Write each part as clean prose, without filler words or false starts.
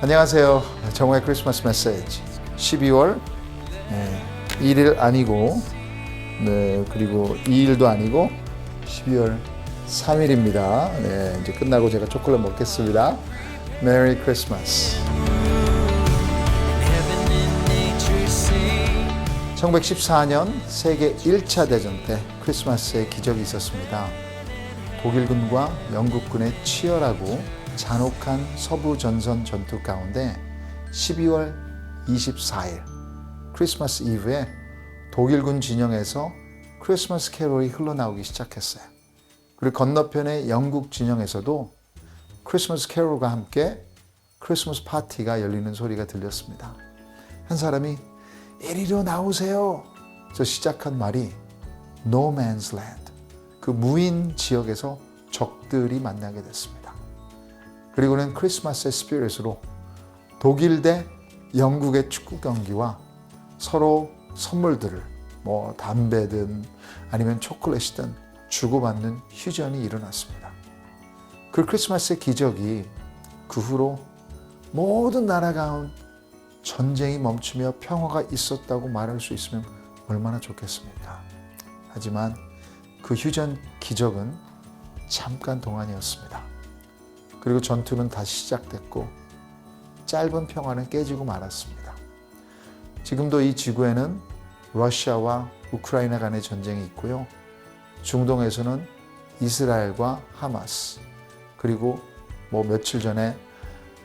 안녕하세요. 정오의 크리스마스 메시지 12월 1일 아니고 그리고 2일도 아니고 12월 3일입니다. 이제 끝나고 제가 초콜릿 먹겠습니다. 메리 크리스마스. 1914년 세계 1차 대전 때 크리스마스에 기적이 있었습니다. 독일군과 영국군의 치열하고 잔혹한 서부 전선 전투 가운데 12월 24일 크리스마스 이브에 독일군 진영에서 크리스마스 캐롤이 흘러나오기 시작했어요. 그리고 건너편의 영국 진영에서도 크리스마스 캐롤과 함께 크리스마스 파티가 열리는 소리가 들렸습니다. 한 사람이 이리로 나오세요. 저 시작한 말이 No Man's Land, 그 무인 지역에서 적들이 만나게 됐습니다. 그리고는 크리스마스의 스피릿으로 독일 대 영국의 축구 경기와 서로 선물들을 담배든 아니면 초콜릿이든 주고받는 휴전이 일어났습니다. 그 크리스마스의 기적이 그 후로 모든 나라 가운 전쟁이 멈추며 평화가 있었다고 말할 수 있으면 얼마나 좋겠습니까? 하지만 그 휴전 기적은 잠깐 동안이었습니다. 그리고 전투는 다시 시작됐고 짧은 평화는 깨지고 말았습니다. 지금도 이 지구에는 러시아와 우크라이나 간의 전쟁이 있고요. 중동에서는 이스라엘과 하마스, 그리고 며칠 전에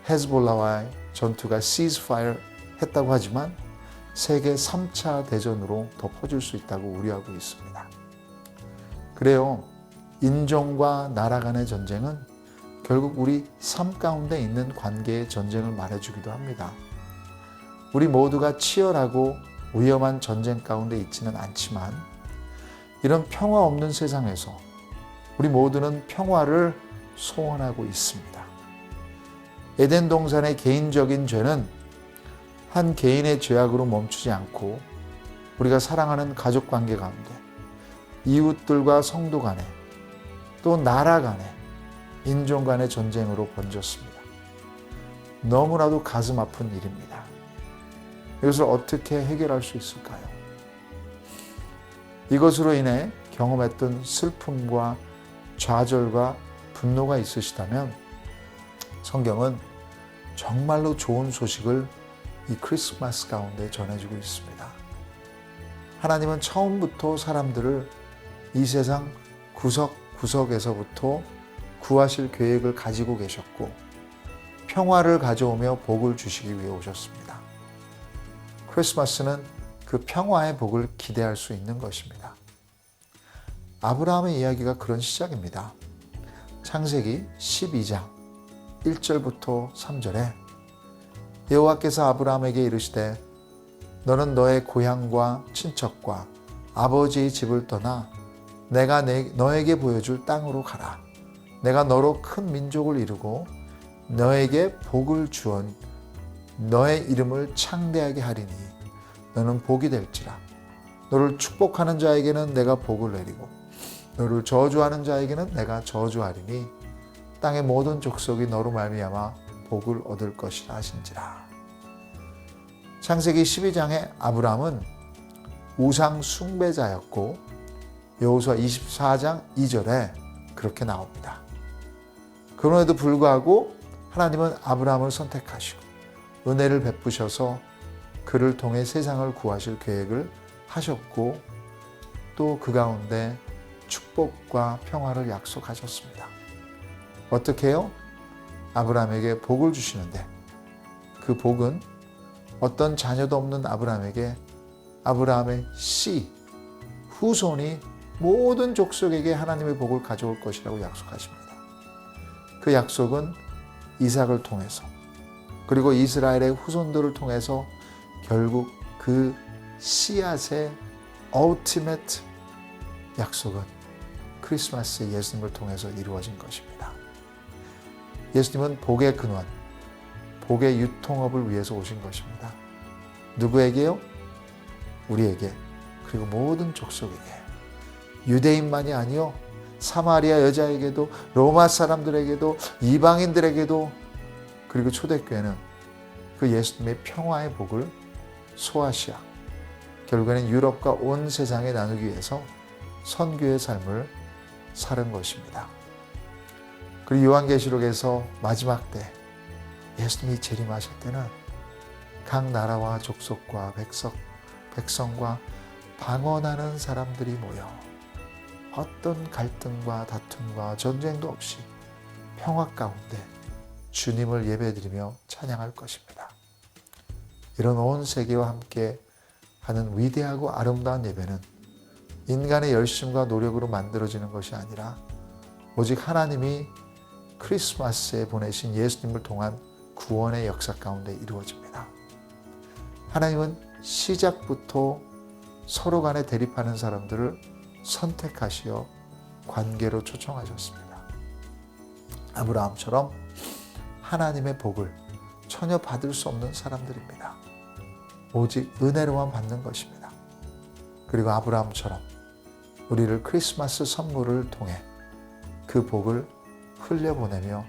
헤즈볼라와의 전투가 시즈파이어 했다고 하지만 세계 3차 대전으로 더 퍼질 수 있다고 우려하고 있습니다. 그래요. 인종과 나라 간의 전쟁은 결국 우리 삶 가운데 있는 관계의 전쟁을 말해주기도 합니다. 우리 모두가 치열하고 위험한 전쟁 가운데 있지는 않지만 이런 평화 없는 세상에서 우리 모두는 평화를 소원하고 있습니다. 에덴 동산의 개인적인 죄는 한 개인의 죄악으로 멈추지 않고 우리가 사랑하는 가족 관계 가운데 이웃들과 성도 간에 또 나라 간에 인종 간의 전쟁으로 번졌습니다. 너무나도 가슴 아픈 일입니다. 이것을 어떻게 해결할 수 있을까요? 이것으로 인해 경험했던 슬픔과 좌절과 분노가 있으시다면 성경은 정말로 좋은 소식을 이 크리스마스 가운데 전해주고 있습니다. 하나님은 처음부터 사람들을 이 세상 구석구석에서부터 구하실 계획을 가지고 계셨고 평화를 가져오며 복을 주시기 위해 오셨습니다. 크리스마스는 그 평화의 복을 기대할 수 있는 것입니다. 아브라함의 이야기가 그런 시작입니다. 창세기 12장 1절부터 3절에 여호와께서 아브라함에게 이르시되 너는 너의 고향과 친척과 아버지의 집을 떠나 내가 너에게 보여줄 땅으로 가라. 내가 너로 큰 민족을 이루고 너에게 복을 주언 너의 이름을 창대하게 하리니 너는 복이 될지라. 너를 축복하는 자에게는 내가 복을 내리고 너를 저주하는 자에게는 내가 저주하리니 땅의 모든 족속이 너로 말미암아 복을 얻을 것이라 하신지라. 창세기 12장의 아브라함은 우상 숭배자였고 여호수아 24장 2절에 그렇게 나옵니다. 그럼에도 불구하고 하나님은 아브라함을 선택하시고 은혜를 베푸셔서 그를 통해 세상을 구하실 계획을 하셨고 또 그 가운데 축복과 평화를 약속하셨습니다. 어떻게 해요? 아브라함에게 복을 주시는데 그 복은 어떤 자녀도 없는 아브라함에게 아브라함의 씨, 후손이 모든 족속에게 하나님의 복을 가져올 것이라고 약속하십니다. 그 약속은 이삭을 통해서 그리고 이스라엘의 후손들을 통해서 결국 그 씨앗의 ultimate 약속은 크리스마스 예수님을 통해서 이루어진 것입니다. 예수님은 복의 근원, 복의 유통업을 위해서 오신 것입니다. 누구에게요? 우리에게, 그리고 모든 족속에게. 유대인만이 아니요, 사마리아 여자에게도, 로마 사람들에게도, 이방인들에게도, 그리고 초대교회는 그 예수님의 평화의 복을 소아시아, 결국에는 유럽과 온 세상에 나누기 위해서 선교의 삶을 살은 것입니다. 그리고 요한계시록에서 마지막 때 예수님이 재림하실 때는 각 나라와 족속과 백성과 방언하는 사람들이 모여 어떤 갈등과 다툼과 전쟁도 없이 평화 가운데 주님을 예배드리며 찬양할 것입니다. 이런 온 세계와 함께 하는 위대하고 아름다운 예배는 인간의 열심과 노력으로 만들어지는 것이 아니라 오직 하나님이 크리스마스에 보내신 예수님을 통한 구원의 역사 가운데 이루어집니다. 하나님은 시작부터 서로 간에 대립하는 사람들을 선택하시어 관계로 초청하셨습니다. 아브라함처럼 하나님의 복을 전혀 받을 수 없는 사람들입니다. 오직 은혜로만 받는 것입니다. 그리고 아브라함처럼 우리를 크리스마스 선물을 통해 그 복을 흘려보내며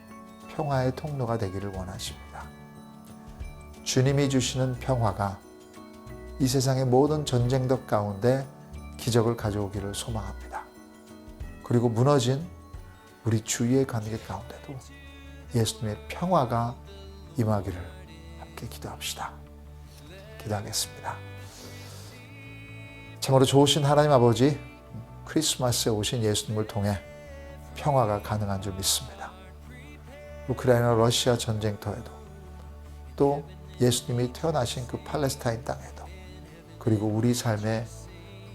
평화의 통로가 되기를 원하십니다. 주님이 주시는 평화가 이 세상의 모든 전쟁터 가운데 기적을 가져오기를 소망합니다. 그리고 무너진 우리 주위의 관계 가운데도 예수님의 평화가 임하기를 함께 기도합시다. 기도하겠습니다. 참으로 좋으신 하나님 아버지, 크리스마스에 오신 예수님을 통해 평화가 가능한 줄 믿습니다. 우크라이나 러시아 전쟁터에도 또 예수님이 태어나신 그 팔레스타인 땅에도 그리고 우리 삶의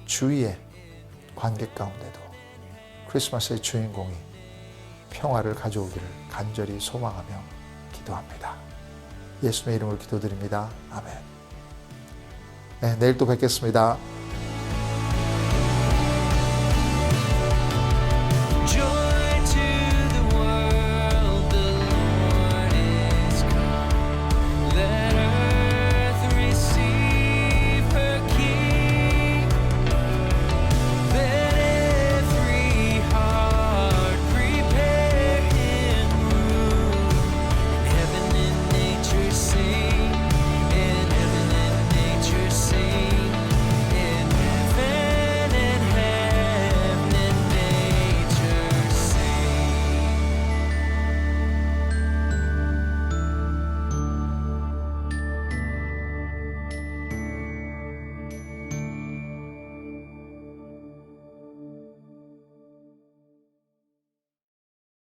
주위의 관계 가운데도 크리스마스의 주인공이 평화를 가져오기를 간절히 소망하며 기도합니다. 예수님의 이름으로 기도드립니다. 아멘. 네, 내일 또 뵙겠습니다.